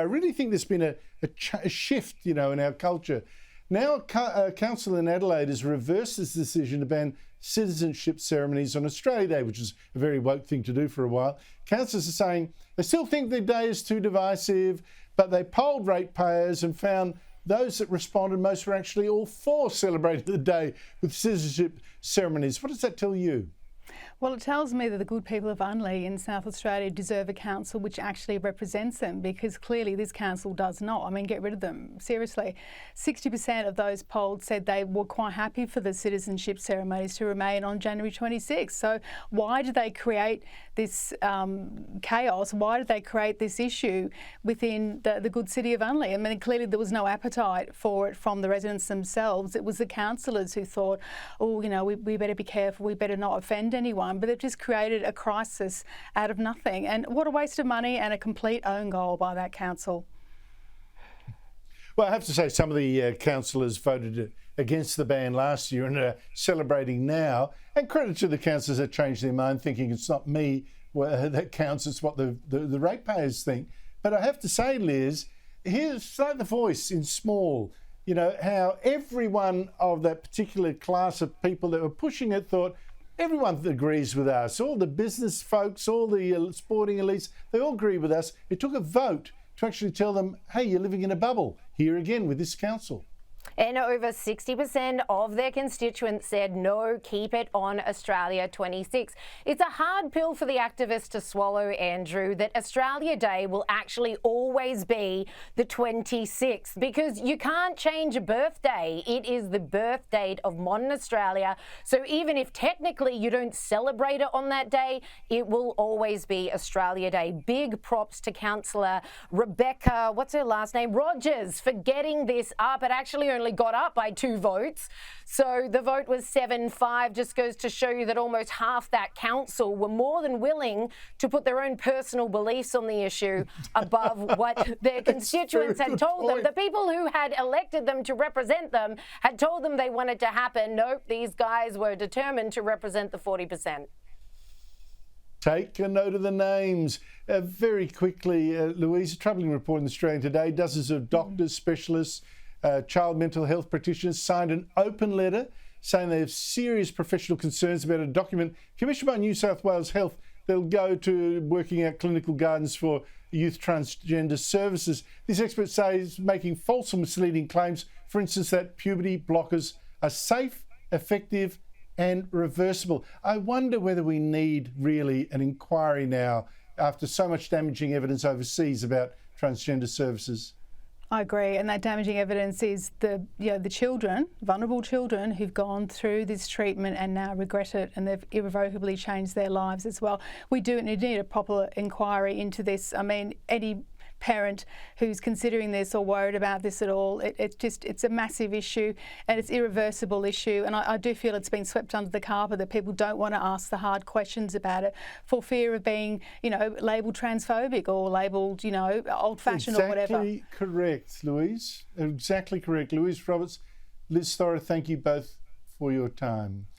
I really think there's been a shift, in our culture. Now, a council in Adelaide has reversed this decision to ban citizenship ceremonies on Australia Day, which is a very woke thing to do for a while. Councillors are saying they still think the day is too divisive, but they polled ratepayers and found those that responded most were actually all for celebrating the day with citizenship ceremonies. What does that tell you? Well, it tells me that the good people of Unley in South Australia deserve a council which actually represents them, because clearly this council does not. I mean, get rid of them. Seriously. 60% of those polled said they were quite happy for the citizenship ceremonies to remain on January 26th. So why did they create this chaos? Why did they create this issue within the good city of Unley? I mean, clearly there was no appetite for it from the residents themselves. It was the councillors who thought, oh, we better be careful, we better not offend anyone. But they've just created a crisis out of nothing. And what a waste of money and a complete own goal by that council. Well, I have to say some of the councillors voted against the ban last year and are celebrating now. And credit to the councillors that changed their mind, thinking it's not me that counts, it's what the ratepayers think. But I have to say, Liz, here's like the voice in small, how everyone of that particular class of people that were pushing it thought, everyone agrees with us. All the business folks, all the sporting elites, they all agree with us. It took a vote to actually tell them, hey, you're living in a bubble. Here again with this council. And over 60% of their constituents said no, keep it on Australia 26. It's a hard pill for the activists to swallow, Andrew, that Australia Day will actually always be the 26th, because you can't change a birthday. It is the birth date of modern Australia. So even if technically you don't celebrate it on that day, it will always be Australia Day. Big props to Councillor Rebecca, what's her last name? Rogers, for getting this up. It actually only got up by 2 votes. So the vote was 7-5. Just goes to show you that almost half that council were more than willing to put their own personal beliefs on the issue above what their constituents had told them. The people who had elected them to represent them had told them they wanted to happen. Nope, these guys were determined to represent the 40%. Take a note of the names. Very quickly, Louise, a troubling report in Australia Today. Dozens of doctors, specialists, child mental health practitioners signed an open letter saying they have serious professional concerns about a document commissioned by New South Wales Health that'll go to working out clinical guidance for youth transgender services. These experts say it's making false or misleading claims, for instance, that puberty blockers are safe, effective and reversible. I wonder whether we need really an inquiry now after so much damaging evidence overseas about transgender services. I agree, and that damaging evidence is the children, vulnerable children who've gone through this treatment and now regret it, and they've irrevocably changed their lives as well. We do need a proper inquiry into this. I mean, any parent who's considering this or worried about this at all, it's a massive issue and it's irreversible issue, and I do feel it's been swept under the carpet, that people don't want to ask the hard questions about it for fear of being, labelled transphobic or labelled, old-fashioned or whatever. Exactly correct, Louise. Exactly correct. Louise Roberts, Liz Thorah, thank you both for your time.